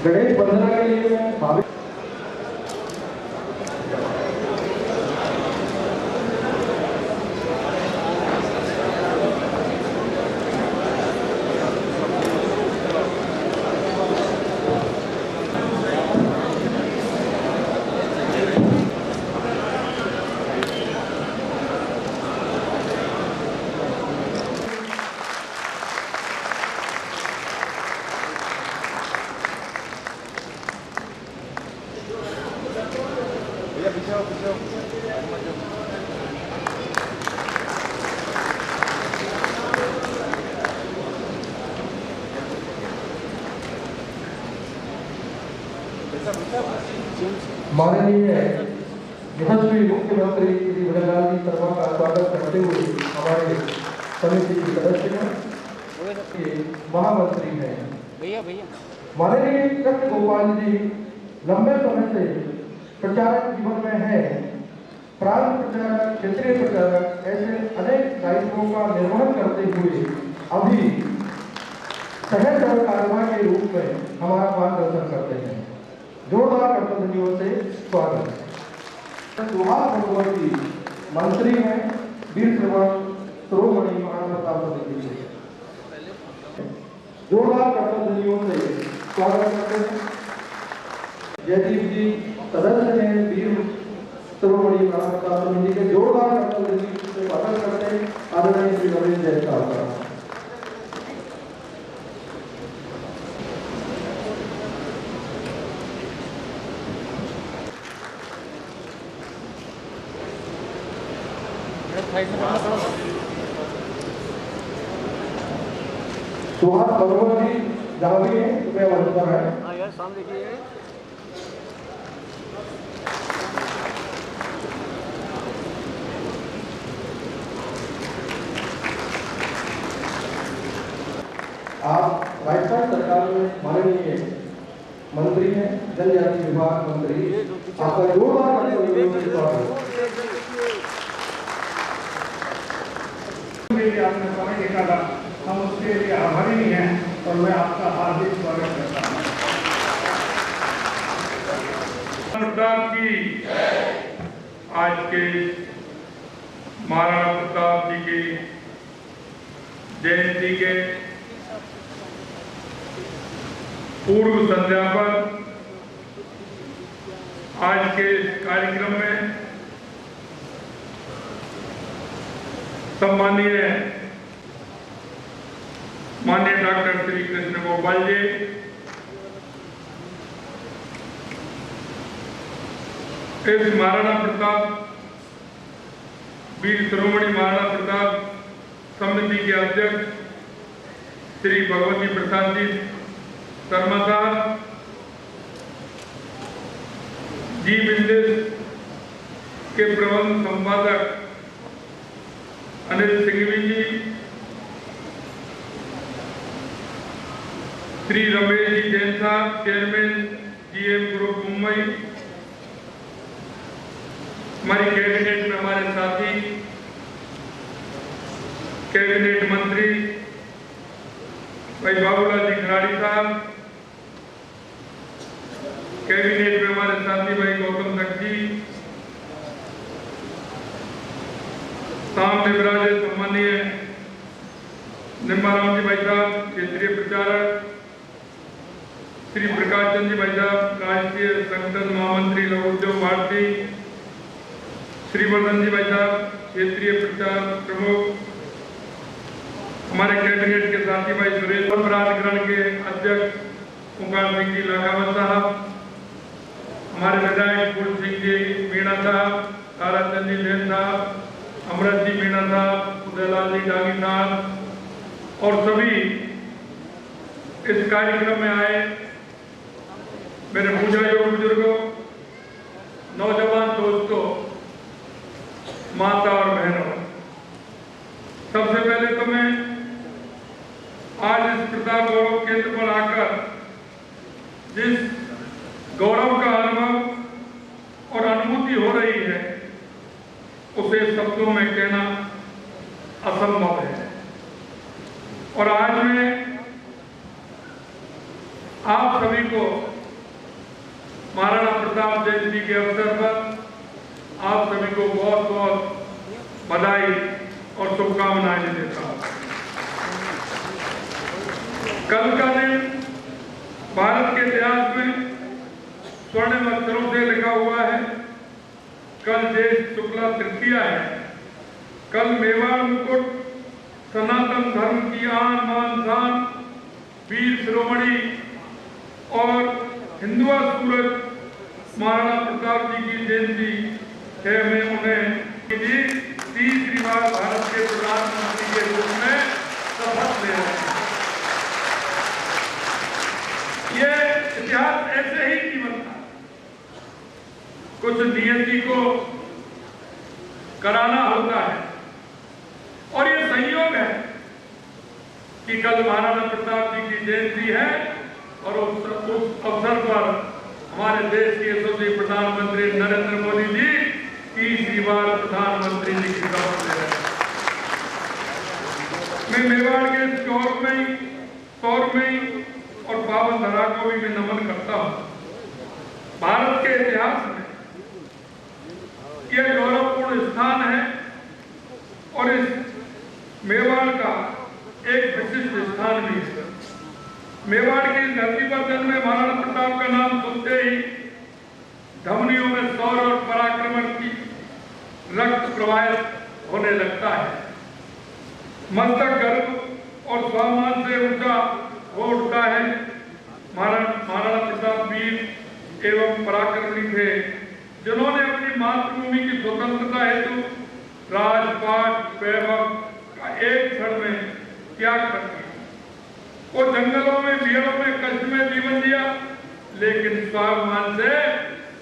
गणेश वंदना के लिए मैं भाविक माननीय यशस्वी मुख्यमंत्री श्री भजनलाल जी शर्मा का स्वागत करते हुए हमारे समिति के सदस्य महामंत्री हैं माननीय कृष्ण गोपाल जी लंबे समय से प्रचारक जीवन में है। प्रांत प्रचारक, क्षेत्रीय प्रचारक, ऐसे अनेक दायित्वों का निर्वहन करते हुए अभी शहर कार्यवाह के रूप में हमारा मार्गदर्शन करते हैं। जोरदार कर्तव्यों से स्वागत। सुहास भगवती मंत्री हैं वीर शिरोमणि महाराणा प्रताप समिति के। जोरदार कर्तव्यों से स्वागत करते हैं। जयदीप जी सदस्य हैं वीर शिरोमणि महाराणा प्रताप समिति के। जोरदार कर्तव्यों से स्वागत करते हैं आदरणीय श्री रमेश जय साहब का। सुहास भगवती जहाँ भी है कृपया वहीं पर है। हाँ यार सामने देखिए। आप राजस्थान सरकार में माननीय मंत्री हैं, जनजाति विभाग मंत्री, आपका जोरदार आपने समय निकाला, हम उसके लिए आभारी नहीं हैं और मैं आपका हार्दिक स्वागत करता हूँ। प्रताप की आज के महाराणा प्रताप जी की जयंती के पूर्व संध्या पर आज के कार्यक्रम में सम्मानीय माननीय डॉक्टर श्री कृष्ण गोपाल जी, इस महाराणा प्रताप वीर शिरोमणि महाराणा प्रताप समिति के अध्यक्ष श्री भगवती प्रसाद जी शर्मा साहब, जी बिजनेस के प्रबंध संपादक अनिल सिंघवी जी, श्री रमेश जी जैन साहब चेयरमैन जीएम ग्रुप मुंबई, हमारी कैबिनेट में हमारे साथी कैबिनेट मंत्री भाई बाबूलाल जी खराड़ी साहब, कैबिनेट में हमारे साथी भाई गौतम तक जी, सामने विराजे सम्मानीय निम्बाराम जी भाई साहब क्षेत्रीय प्रचारक, श्री प्रकाश चंद जी भाई साहब राष्ट्रीय संगठन महामंत्री लघु उद्योग भारती, श्रीवर्धन जी भाई साहब क्षेत्रीय प्रचार प्रमुख, हमारे कैबिनेट के साथी भाई सुरेश प्राधिकरण के अध्यक्ष ओंकार सिंह जी लाखावत साहब, हमारे विधायक फूल सिंह जी मीणा साहब, ताराचंद जी जैन साहब, अमृत जी मीणा साहब, उदयलाल जी डांगी साहब और सभी इस कार्यक्रम में आए मेरे पूजा योग बुजुर्गों, नौजवान दोस्तों, माता और बहनों, सबसे पहले तो मैं आज इस प्रताप गौरव केंद्र पर आकर जिस गौरव का अनुभव और अनुभूति हो रही है उसे शब्दों में कहना असंभव है। और आज मैं आप सभी को महाराणा प्रताप जयंती के अवसर पर आप सभी को बहुत बहुत बधाई और शुभकामनाएं देता हूं। कल का दिन भारत के इतिहास में स्वर्णिम अक्षरों से लिखा हुआ है। कल ज्येष्ठ शुक्ला तृतीया है। कल मेवाड़ मुकुट, सनातन धर्म की आन बान शान, वीर शिरोमणि और हिंदुआ सूरज महाराणा प्रताप जी की जयंती है। मैं उन्हें तीसरी बार भारत के प्रधानमंत्री के रूप में शपथ ले रहे हैं। ये इतिहास ऐसे ही जीवन था। कुछ नियति को कराना होता है और ये संयोग है कि कल महाराणा प्रताप जी की जयंती है और उस अवसर पर हमारे देश के यशस्वी प्रधानमंत्री नरेंद्र मोदी जी तीसरी बार प्रधानमंत्री जी की शपथ ले रहे हैं। मैं मेवाड़ के तौर में और पावन धरा को भी मैं नमन करता हूं। भारत के इतिहास में यह गौरवपूर्ण स्थान है और इस मेवाड़ का एक विशिष्ट स्थान भी है। मेवाड़ की धरती पर जन्मे महाराणा प्रताप का नाम सुनते ही धमनियों में शौर्य और पराक्रमण की रक्त प्रवाहित होने लगता है। मस्तक गर्व और स्वाभिमान से ऊंचा हो उठता है। महाराणा प्रताप वीर एवं पराक्रमी थे, जिन्होंने अपनी मातृभूमि की स्वतंत्रता हेतु राजपाट वैभव का एक क्षण में त्याग कर दिया। वो जंगलों में, भीड़ों में, कष्ट में जीवन दिया, लेकिन स्वाभिमान से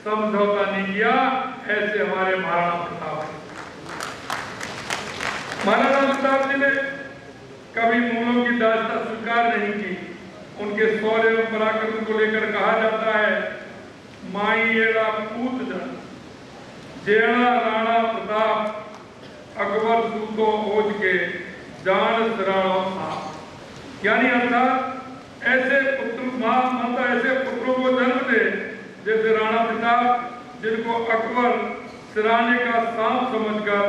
समझौता नहीं किया। ऐसे हमारे महाराणा प्रताप हैं। महाराणा प्रताप जी ने कभी मूलों की दास्ता स्वीकार नहीं की। उनके शौर्य एवं पराक्रम को लेकर कहा जाता है, माई एड़ा पूत जन जेड़ा राणा प्रताप अकबर सूतो ओज के जान सराणो था। यानी अर्थात ऐसे पुत्र माता ऐसे पुत्रों को जन्म दे जैसे राणा प्रताप, जिनको अकबर सिराने का सांप समझकर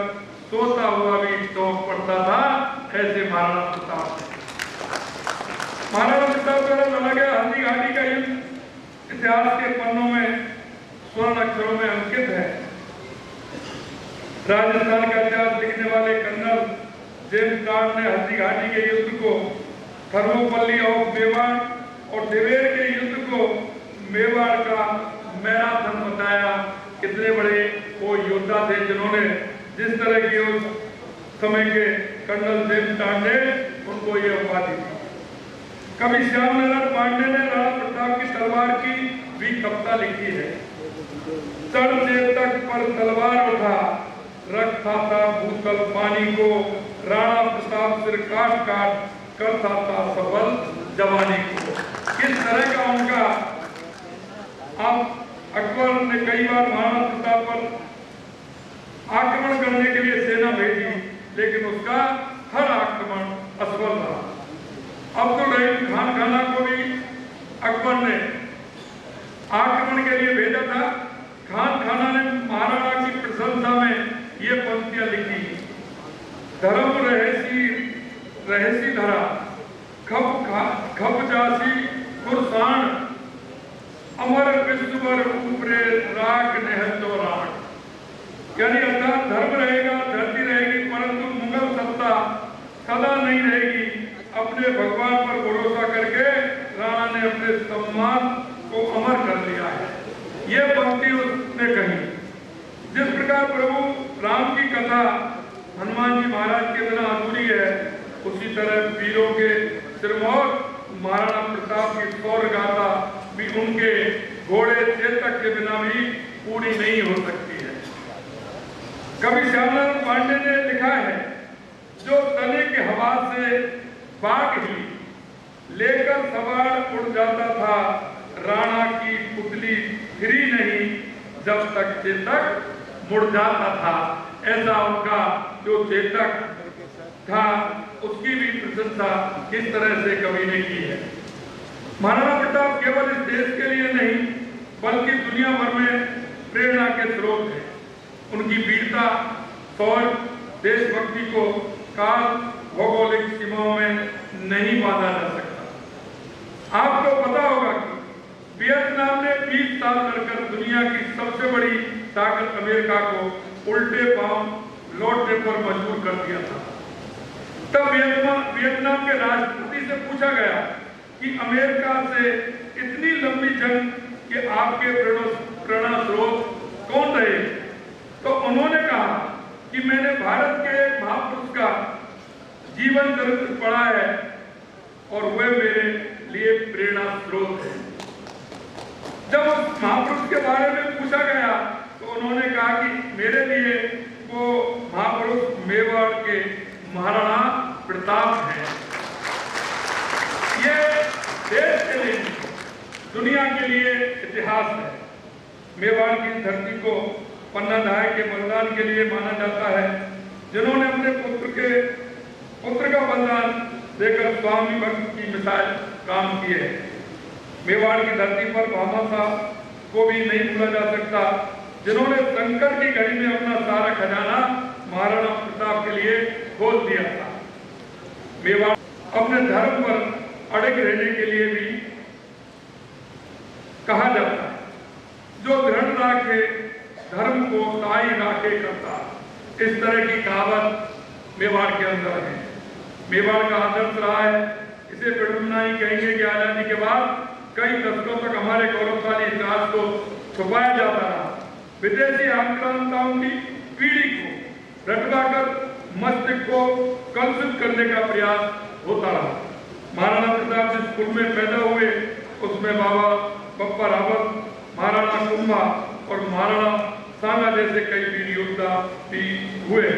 सोता हुआ भी शौक पड़ता था। ऐसे महाराणा प्रताप द्वारा लड़ा गया हल्दी घाटी का युद्ध इतिहास के पन्नों में स्वर्ण अक्षरों में अंकित है। राजस्थान का इतिहास लिखने वाले कर्नल जेम्स टॉड ने हल्दी घाटी के युद्ध को थर्मोपल्ली ऑफ मेवाड़ और देवेर के युद्ध को मेवाड़ का मैराथन बताया। कितने बड़े वो योद्धा थे जिन्होंने जिस तरह की उस समय के कर्नल जेम्स टॉड ने उनको ये उपाधि दी। कवि श्याम नारायण पांडे ने राणा प्रताप की तलवार की भी कविता लिखी है। चढ़ चेतक पर तलवार उठा, रखता था भूतल पानी को, राणा प्रताप सिर काट काट करता था सफल जवानी को। किस तरह का उनका, अब अकबर ने कई बार महाराणा प्रताप पर आक्रमण करने के लिए सेना भेजी, लेकिन उसका हर आक्रमण असफल रहा। अब्दुल रहीम खान खाना को भी अकबर ने आक्रमण के लिए भेजा था। खान खाना ने महाराणा की प्रशंसा में ये पंक्तियां लिखी, धर्म रहसी धरा खप जासी कुरसान, अमर विश्वभर ऊपरे राग नेहतो राण। यानी अर्थात धर्म रहेगा, धरती रहेगी, परंतु मुगल सत्ता सदा नहीं रहेगी। अपने भगवान पर भरोसा करके राणा ने अपने सम्मान को अमर कर लिया है। ये पंक्ति उसने कही। जिस प्रकार प्रभु राम की कथा हनुमान जी महाराज के बिना अधूरी है, उसी तरह वीरों के सिरमौर महाराणा प्रताप की शौर्य गाथा भी उनके घोड़े चेतक के बिना भी पूरी नहीं हो सकती है। कवि श्यामनारायण पांडे ने लिखा है, जो तने के हवा से बाग ही लेकर सवार उड़ जाता था, राणा की पुतली फिरी नहीं जब तक चेतक मुड़ जाता था। ऐसा उनका जो चेतक था उसकी भी प्रशंसा किस तरह से कवि ने की है। महाराणा प्रताप केवल इस देश के लिए नहीं बल्कि दुनिया भर में प्रेरणा के स्रोत हैं। उनकी वीरता, शौर्य, देशभक्ति को काल भौगोलिक सीमाओं में नहीं बांधा जा सकता। आपको पता होगा कि वियतनाम ने 20 साल लड़कर दुनिया की सबसे बड़ी ताकत अमेरिका को उल्टे पांव लौटने पर मजबूर कर दिया था। तब वियतनाम के राष्ट्रपति से पूछा गया कि अमेरिका से इतनी लंबी जंग के आपके प्रेरणा स्रोत कौन रहे? तो उन्होंने कहा कि मैंने भारत के महापुरुष का जीवन चरित्र पढ़ा है और वे मेरे लिए प्रेरणा स्रोत है। जब उस महापुरुष के बारे में पूछा गया तो उन्होंने कहा कि मेरे लिए वो महापुरुष मेवाड़ के महाराणा प्रताप हैं। ये देश के लिए, दुनिया के लिए इतिहास है। मेवाड़ की धरती को पन्ना धाय के बलिदान के लिए माना जाता है, जिन्होंने अपने पुत्र का बलिदान देकर स्वामी भक्त की मिसाल काम किए। मेवाड़ की धरती पर भामा साहब को भी नहीं भूला जा सकता, जिन्होंने संकट की घड़ी में अपना सारा खजाना महाराणा प्रताप के लिए खोल दिया था। मेवाड़ अपने धर्म पर अड़ग रहने के लिए भी कहा जाता है। जो दृढ़ राखे धर्म को ताई राखे करता, इस तरह की कहावत मेवाड़ के अंदर है। मेवाड़ का आदर्श रहा है। इसे विडंबना कहेंगे कि आजादी के बाद कई दशकों तक हमारे गौरवशाली इतिहास को छुपाया जाता रहा। विदेशी आक्रांताओं की पीढ़ी को रटवाकर मस्तिष्क को कलुषित करने का प्रयास होता रहा। महाराणा प्रताप जिस कुल में पैदा हुए उसमें बाबा बप्पा रावत, महाराणा कुंभा और महाराणा सांगा जैसे कई वीर योद्धा भी हुए,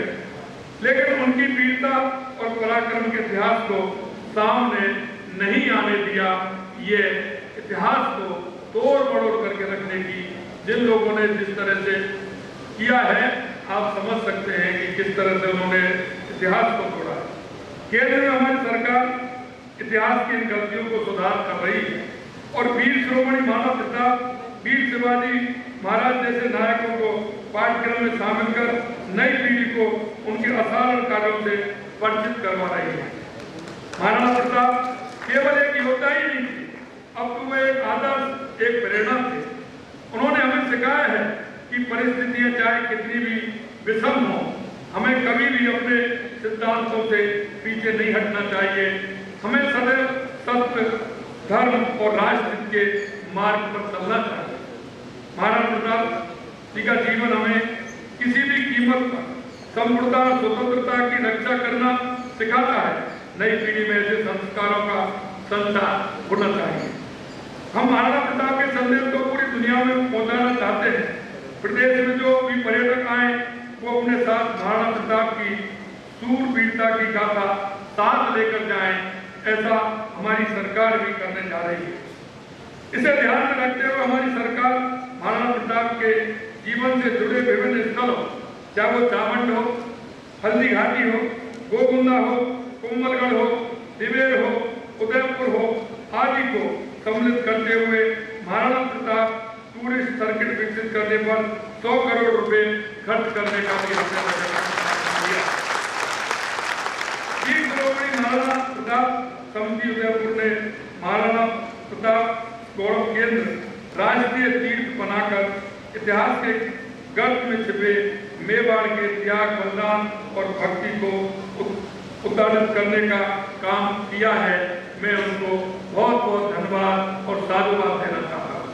लेकिन उनकी वीरता और पराक्रम के इतिहास को सामने नहीं आने दिया। ये इतिहास को तोड़ मरोड़ करके रखने की जिन लोगों ने जिस तरह से किया है, आप समझ सकते हैं कि किस तरह से उन्होंने इतिहास को तोड़ा। केंद्र में हमारी सरकार इतिहास की इन गलतियों को सुधार कर रही है और वीर शिरोमणि महाराणा प्रताप, वीर शिवाजी महाराज जैसे नायकों को पाठ्यक्रम में शामिल कर नई पीढ़ी को उनके असाधारण कार्यों से परिचित करवा रही है। महाराणा प्रताप केवल एक योद्धा ही नहीं थे, अब तो वे एक आदर्श, एक प्रेरणा थे। उन्होंने हमें सिखाया है कि परिस्थितियां चाहे कितनी भी विषम हो, हमें कभी भी अपने सिद्धांतों से पीछे नहीं हटना चाहिए। हमें सदैव सत्य, धर्म और राष्ट्र के मार्ग पर चलना चाहिए। महाराणा प्रताप जी का जीवन हमें किसी भी कीमत पर संपूर्णता, स्वतंत्रता की रक्षा करना सिखाता है। नई पीढ़ी में ऐसे संस्कारों का संचार होना चाहिए। हम महाराणा प्रताप के संदेश को पूरी दुनिया में पहुंचाना चाहते हैं। प्रदेश में जो भी पर्यटक आए वो अपने साथ महाराणा प्रताप की सूरवीरता की गाथा साथ लेकर जाएं, ऐसा हमारी सरकार भी करने जा रही है। इसे ध्यान में रखते हुए हमारी सरकार महाराणा प्रताप के जीवन से जुड़े विभिन्न स्थलों, चाहे वो चामंड हो, हल्दी घाटी हो, गोकुंदा हो, कोमलगढ़ हो, दिवेर हो, उदयपुर हो आदि को सम्मिलित करते हुए महाराणा प्रताप टूरिस्ट सर्किट विकसित करने पर 100 करोड़ रुपए खर्च करने का भी हमने किया। वीर शिरोमणि महाराणा प्रताप समिति उदयपुर ने महाराणा प्रताप गौरव केंद्र राष्ट्रीय तीर्थ बनाकर इतिहास के गर्भ में छिपे मेवाड़ के त्याग, बलिदान और भक्ति को उद्घाटित करने का काम किया है। मैं उनको बहुत बहुत धन्यवाद और साधुवाद देना चाहता हूँ।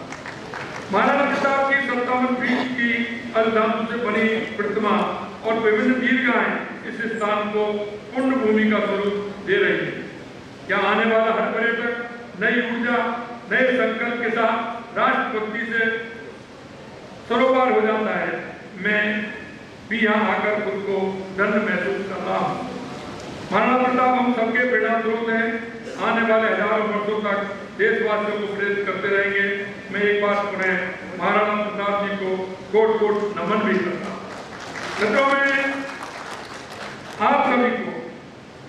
महाराणा प्रताप की 57 फीट की अर्धधातु से बनी प्रतिमा और विभिन्न दीर्घाएं इस स्थान को पुण्य भूमि का स्वरूप दे रही है। यहाँ आने वाला हर पर्यटक नई ऊर्जा, नए संकल्प के साथ राष्ट्रभक्ति से सरोकार हो जाता है। मैं भी यहाँ आकर खुद को धन्य महसूस कर रहा हूँ। महाराणा प्रताप हम सबके प्रेरणा स्रोत हैं। आने वाले हजारों वर्षों तक देशवासियों को प्रेरित करते रहेंगे। मैं एक बार पुनः महाराणा प्रताप जी को कोट कोट नमन भी करता हूँ। मित्रों, मैं आप सभी को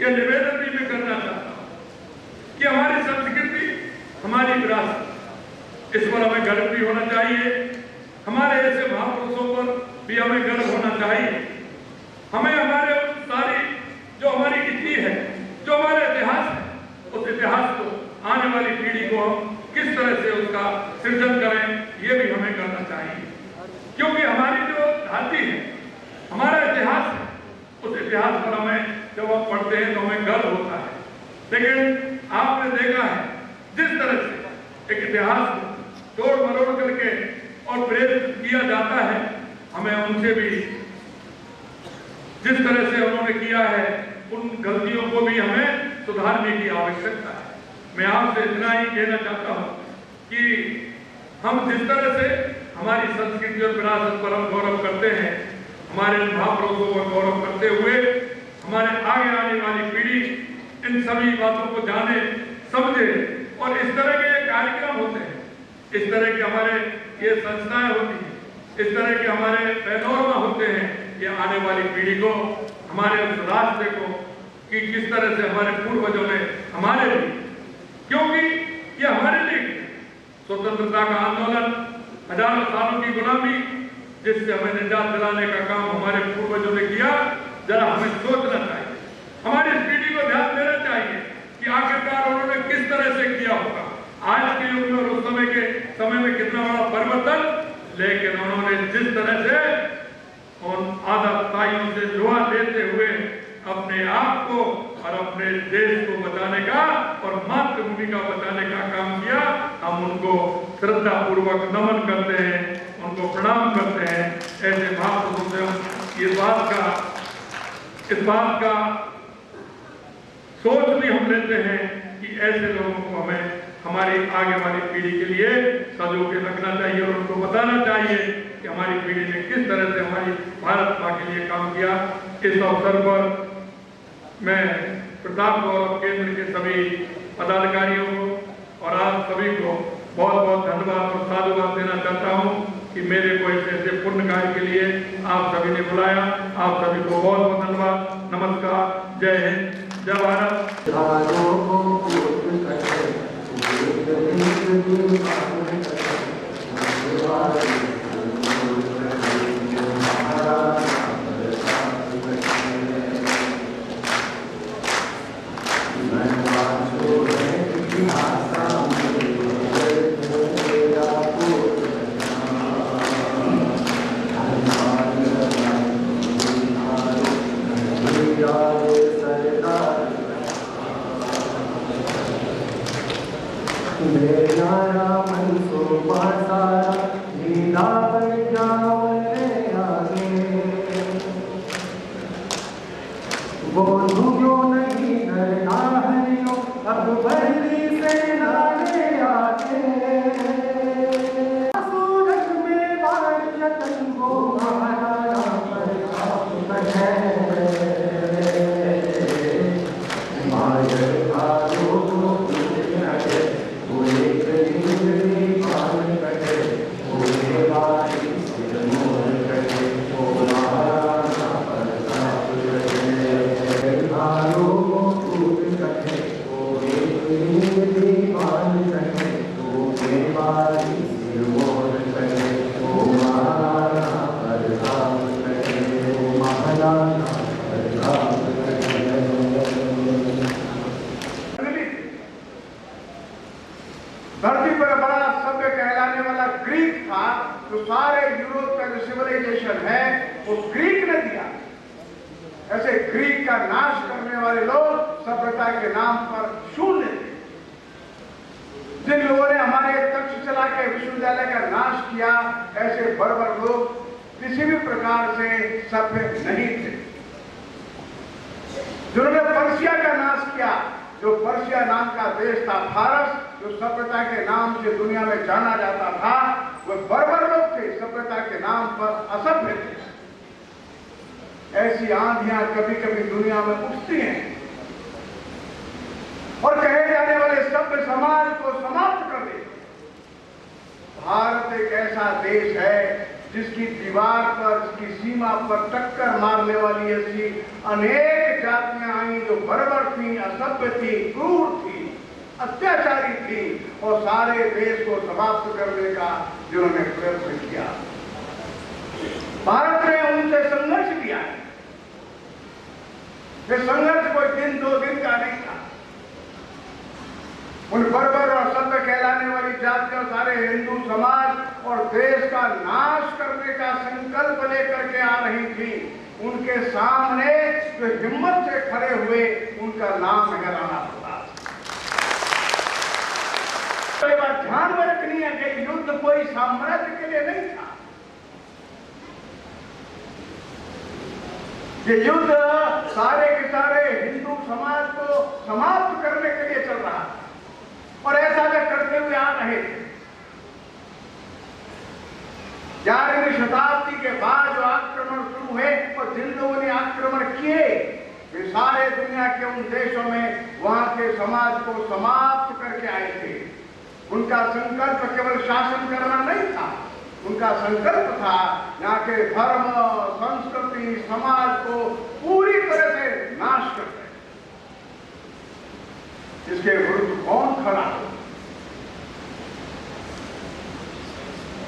यह निवेदन भी करना चाहता हूँ कि हमारी संस्कृति, हमारी विरासत, इस पर हमें गर्व भी होना चाहिए। हमारे ऐसे महापुरुषों पर भी हमें गर्व होना चाहिए। हमें हमारे सारी जो हमारी इति है, जो हमारा इतिहास है, उस इतिहास को आने वाली पीढ़ी को हम किस तरह से उसका सृजन करें, ये भी हमें करना चाहिए। क्योंकि हमारी जो धरती है, हमारा इतिहास है, उस इतिहास पर हमें जब हम पढ़ते हैं तो हमें गर्व होता है। लेकिन आपने देखा है जिस तरह से एक इतिहास को तोड़ मरोड़ करके और प्रेरित किया जाता है, हमें उनसे भी जिस तरह से उन्होंने किया है, उन गलतियों को भी हमें सुधारने की आवश्यकता है। मैं आपसे इतना ही कहना चाहता हूं कि हम जिस तरह से हमारी संस्कृति और विरासत पर हम गौरव करते हैं, हमारे महापुरुषों पर गौरव करते हुए हमारे आगे आने वाली पीढ़ी इन सभी बातों को जाने, समझे। और इस तरह के कार्यक्रम होते हैं, इस तरह के हमारे ये संस्थाएं होती हैं, इस तरह के हमारे पैनोरमा होते हैं, ये आने वाली पीढ़ी को, हमारे उस रास्ते को कि किस तरह से हमारे पूर्वजों ने हमारे लिए, क्योंकि ये हमारे लिए स्वतंत्रता का आंदोलन, हजारों सालों की गुलामी, जिससे हमें निजात दिलाने का काम हमारे पूर्वजों ने किया, जरा हमें सोचना चाहिए, हमारी इस पीढ़ी को ध्यान देना चाहिए कि आखिरकार उन्होंने किस तरह से किया होगा। आज के युग में और उस समय में कितना बड़ा परिवर्तन, लेकिन उन्होंने जिस तरह से उन आदताइयों से लोहा लेते हुए अपने आप को और अपने देश को बचाने का और मातृभूमि का बचाने का काम किया, हम उनको श्रद्धा पूर्वक नमन करते हैं, उनको प्रणाम करते हैं। ऐसे महापुरुषों से हम इस बात का सोच भी हम लेते हैं कि ऐसे लोगों को हमें हमारी आगे वाली पीढ़ी के लिए सजो के रखना चाहिए और उनको बताना चाहिए कि हमारी पीढ़ी ने किस तरह से हमारी भारत माँ के लिए काम किया। इस अवसर पर मैं प्रताप गौरव केंद्र के सभी पदाधिकारियों को और आप सभी को बहुत बहुत धन्यवाद और साधुवाद देना चाहता हूँ कि मेरे को ऐसे पुण्य कार्य के लिए आप सभी ने बुलाया। आप सभी को बहुत बहुत धन्यवाद। नमस्कार, जय हिंद, जय भारत। धरती पर बड़ा सभ्य कहलाने वाला ग्रीक था, जो सारे यूरोप का जो सिविलाइजेशन है वो ग्रीक ने दिया। ऐसे ग्रीक का नाश करने वाले लोग सभ्यता के नाम पर शून्य थे। जिन लोगों ने हमारे तक्षशिला के विश्वविद्यालय का नाश किया, ऐसे बर्बर लोग किसी भी प्रकार से सभ्य नहीं थे। जिन्होंने पर्शिया का नाश किया, जो पर्शिया नाम का देश था, फारस, जो सभ्यता के नाम से दुनिया में जाना जाता था, वो बर्बर लोग थे, सभ्यता के नाम पर असभ्य थे। ऐसी आंधियां कभी कभी दुनिया में उठती हैं और कहे जाने वाले सभ्य समाज को समाप्त कर दे। भारत एक ऐसा देश है जिसकी दीवार पर, जिसकी सीमा पर टक्कर मारने वाली ऐसी अनेक जातियां आई जो बर्बर थी, असभ्य थी, क्रूर थी। अत्याचारी थी और सारे देश को समाप्त करने का जिन्होंने प्रयत्न किया। भारत ने उनसे संघर्ष किया है। ये संघर्ष कोई दिन दो दिन का नहीं था। उन बर्बर और सभ्य कहलाने वाली जातियां सारे हिंदू समाज और देश का नाश करने का संकल्प लेकर के आ रही थी। उनके सामने जो हिम्मत से खड़े हुए, उनका नाम है राणा प्रताप। तो बात ध्यान में रखनी है कि युद्ध कोई साम्राज्य के लिए नहीं था। ये युद्ध सारे के सारे हिंदू समाज को समाप्त करने के लिए चल रहा था और ऐसा वे करते हुए आ रहे थे। 11वीं शताब्दी के बाद जो आक्रमण शुरू हुए और जिन लोगों ने आक्रमण किए, वे सारे दुनिया के उन देशों में वहां के समाज को समाप्त करके आए थे। उनका संकल्प केवल शासन करना नहीं था, उनका संकल्प था यहाँ के धर्म, संस्कृति, समाज को पूरी तरह से नाश कर दें। इसके विरुद्ध कौन खड़ा हो?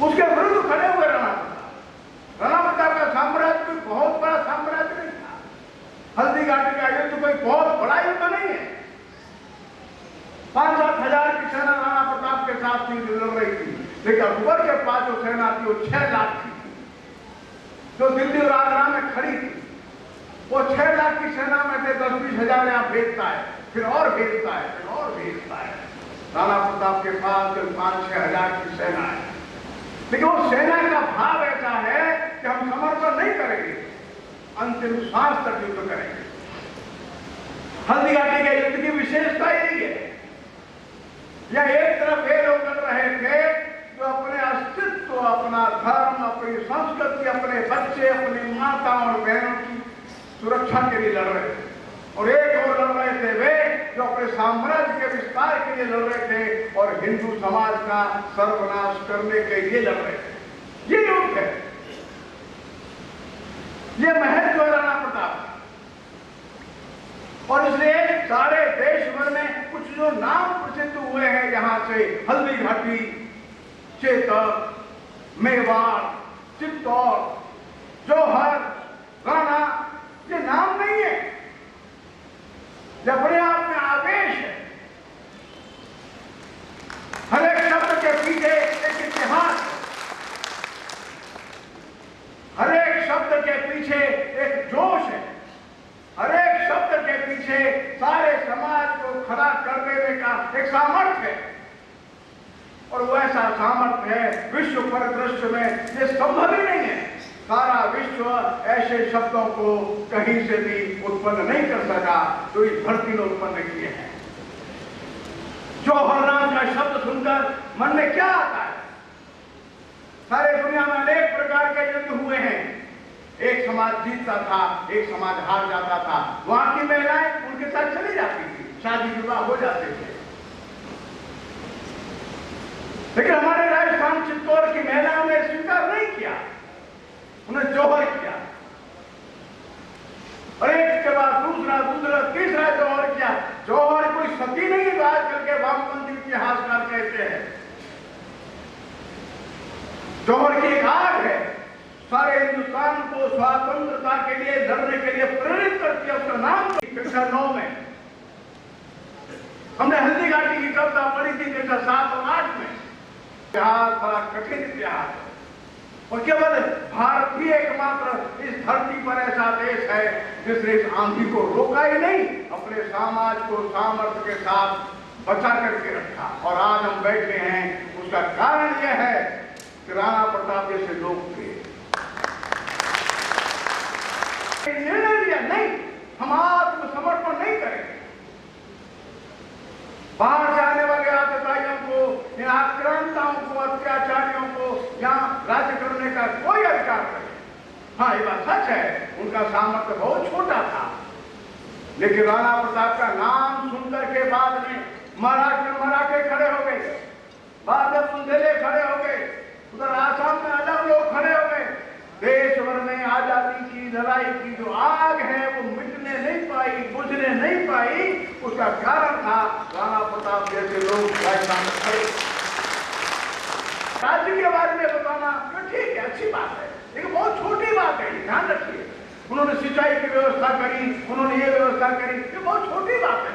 उसके विरुद्ध खड़े हुए राणा प्रताप। राणा प्रताप का साम्राज्य कोई बहुत बड़ा साम्राज्य नहीं था। हल्दी घाटी का युद्ध कोई बहुत बड़ा युद्ध नहीं है। 5-7 हजार की सेना राणा प्रताप के साथ लड़ रही थी, लेकिन अकबर के पास जो सेना थी वो 6 लाख की, जो दिल्ली और आगरा में खड़ी थी। वो 6 लाख की सेना में से 10-20 हजार यहाँ भेजता है, फिर और भेजता है, फिर और भेजता है। राणा प्रताप के पास 5-6 हजार की सेना है, लेकिन वो सेना का भाव ऐसा है कि हम समर्पण नहीं करेंगे, अंतिम सांस तक युद्ध करेंगे। हल्दी घाटी के युद्ध की विशेषता यही है। या एक तरफ ये लोग लड़ रहे थे जो अपने अस्तित्व, अपना धर्म, अपनी संस्कृति, अपने बच्चे, अपनी माताओं और बहनों की सुरक्षा के लिए लड़ रहे थे, और एक और लड़ रहे थे वे जो अपने साम्राज्य के विस्तार के लिए लड़ रहे थे और हिंदू समाज का सर्वनाश करने के लिए लड़ रहे थे। ये युद्ध है, ये महत्व है राणा प्रताप। और इसलिए सारे देश भर में कुछ जो नाम प्रसिद्ध हुए हैं यहां से, हल्दी घाटी, चेतक, मेवाड़, चित्तौड़, जौहर, राणा, ये नाम नहीं है, ये अपने आप में आवेश है। हर एक शब्द के पीछे एक इतिहास है, हर एक शब्द के पीछे एक जोश है, हर एक शब्द के पीछे सारे समाज को खड़ा कर देने का एक सामर्थ्य है। और वो ऐसा सामर्थ्य है विश्व परिदृश्य में ये संभव ही नहीं है। सारा विश्व ऐसे शब्दों को कहीं से भी उत्पन्न नहीं कर सका जो इस धरती ने उत्पन्न किए हैं। जौहर नाम का शब्द सुनकर मन में क्या आता है? सारे दुनिया में अनेक प्रकार के युद्ध हुए हैं। एक समाज जीतता था, एक समाज हार जाता था। वहां की महिलाएं उनके साथ चली जाती थी, शादी विवाह हो जाते थे। लेकिन हमारे राजस्थान चित्तौड़ की महिलाओं ने स्वीकार नहीं किया, उन्हें जौहर किया, और एक के बाद दूसरा तीसरा जौहर किया। जौहर कोई सती नहीं है, आजकल के वामपंथी इतिहासकार कहते हैं। जौहर की एक आग है, सारे हिंदुस्तान को स्वतंत्रता के लिए लड़ने के लिए प्रेरित करती है। उसका नाम कक्षा 9 में हमने हल्दी घाटी की कविता पढ़ी थी, कक्षा 7 और 8 में। इतिहास बड़ा कठिन इतिहास है, और केवल भारत ही एकमात्र इस धरती पर ऐसा देश है जिसने इस आंधी को रोका ही नहीं, अपने समाज को सामर्थ्य के साथ बचा करके रखा। और आज हम बैठे हैं, उसका कारण यह है कि राणा प्रताप जैसे लोग थे। निर्णय लिया नहीं, हम आत्मसमर्पण नहीं करेंगे। बाहर से आने वाले आतताइयों को, इन आक्रांताओं को, अत्याचारियों को यहाँ राज्य करने का कोई अधिकार नहीं। हाँ, ये बात सच है, उनका सामर्थ्य बहुत छोटा था, लेकिन राणा प्रताप का नाम सुनकर के बाद में मराठे खड़े हो गए, बाद में बुंदेले खड़े हो गए, उधर आसाम में अलग लोग खड़े हो गए। देश भर में आजादी की लड़ाई की जो आग है वो मिटने नहीं पाई, बुझने नहीं पाई, उसका कारण था राणा प्रताप जैसे लोग राजस्थान में खड़े। राज्य के बारे में बताना तो ठीक है, अच्छी बात है, लेकिन बहुत छोटी बात है, ध्यान रखिए। उन्होंने सिंचाई की व्यवस्था करी, उन्होंने ये व्यवस्था करी, ये बहुत छोटी बात है।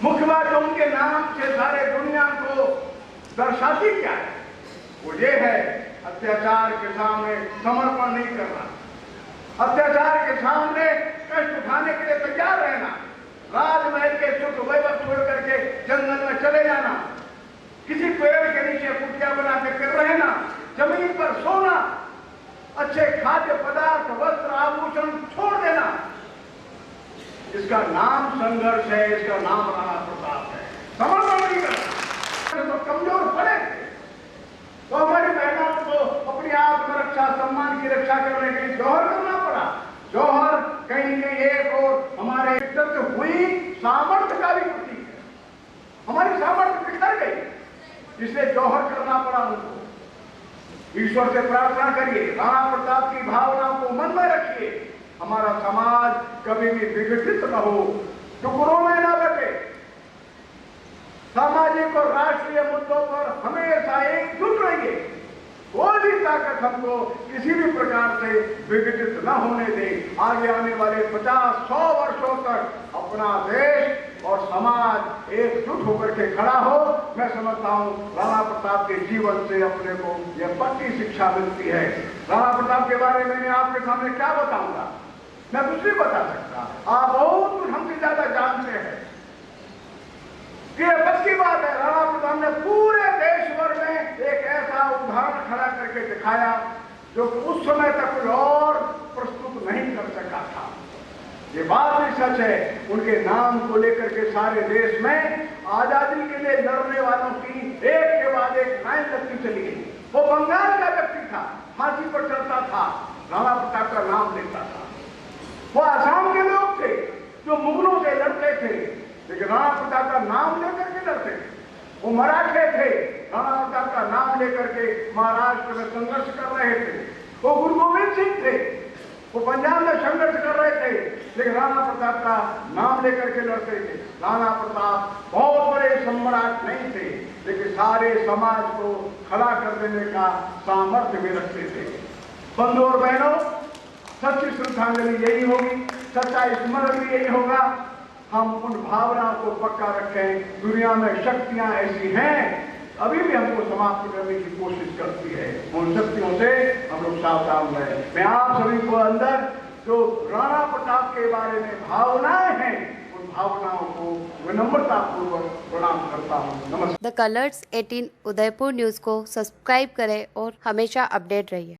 मुख्य बात तो उनके नाम से सारे दुनिया को दर्शाती क्या है, वो ये है अत्याचार के सामने समर्पण नहीं करना, अत्याचार के सामने कष्ट उठाने के लिए तैयार रहना, राजमहल के सुख वैभव छोड़ करके जंगल में चले जाना, किसी पेड़ के नीचे कुटिया बना के कर रहना, जमीन पर सोना, अच्छे खाद्य पदार्थ, वस्त्र, आभूषण छोड़ देना, इसका नाम संघर्ष है, इसका नाम राणा प्रताप है। समर्पण नहीं करना तो कमजोर पड़े, तो हमारी महिलाओं को अपनी आत्मरक्षा, सम्मान की रक्षा करने के लिए जौहर करना पड़ा। जौहर कहीं कहीं एक और हमारे एकत्र हुई सामर्थ्य का भी प्रतीक है, हमारी सामर्थ्य बिखर गई, इसलिए जौहर करना पड़ा उनको। ईश्वर से प्रार्थना करिए, राणा प्रताप की भावनाओं को मन में रखिए, हमारा समाज कभी भी विघटित न हो, टुकड़ों में न बटे, सामाजिक और राष्ट्रीय मुद्दों पर हमेशा एकजुट रहिए। कोई भी ताकत हमको किसी भी प्रकार से विघटित न होने दे। आगे आने वाले 50-100 वर्षों तक अपना देश और समाज एकजुट होकर के खड़ा हो। मैं समझता हूँ राणा प्रताप के जीवन से अपने को यह पक्की शिक्षा मिलती है। राणा प्रताप के बारे में मैं आपके सामने क्या बताऊंगा, मैं कुछ नहीं बता सकता, आप बहुत कुछ हमसे ज्यादा जानते हैं। ये बस की बात है, राणा प्रताप ने पूरे देश भर में एक ऐसा उदाहरण खड़ा करके दिखाया जो उस समय तक कोई और प्रस्तुत नहीं कर सका था। ये बात भी सच है, उनके नाम को लेकर के सारे देश में आजादी के लिए लड़ने वालों की एक के बाद एक लाइन लगती चली गई। वो बंगाल का व्यक्ति था, फांसी पर चढ़ता था, राणा प्रताप का नाम लेता था। वो आसाम के लोग थे जो मुगलों से लड़ते थे, लेकिन राणा प्रताप का नाम लेकर के लड़ते थे। वो मराठे थे, राणा प्रताप का नाम लेकर के महाराष्ट्र में संघर्ष कर रहे थे। वो गुरु गोविंद सिंह थे, वो पंजाब में संघर्ष कर रहे थे, लेकिन राणा प्रताप का नाम लेकर के लड़ते थे। राणा प्रताप बहुत बड़े सम्राट नहीं थे, लेकिन सारे समाज को खड़ा कर देने का सामर्थ्य भी रखते थे। बंधु और बहनों, सच्ची श्रद्धांजलि यही होगी, सच्चा स्मरण भी यही होगा। हम उन भावनाओं को पक्का रखें। दुनिया में शक्तियां ऐसी हैं अभी भी हमको समाप्त करने की कोशिश करती है, उन शक्तियों से हम लोग सावधान रहें। मैं आप सभी को अंदर जो राणा प्रताप के बारे में भावनाएं हैं, उन भावनाओं को विनम्रता पूर्वक प्रणाम करता हूँ। नमस्कार। द कलर्स 18 उदयपुर न्यूज को सब्सक्राइब करें और हमेशा अपडेट रहिए।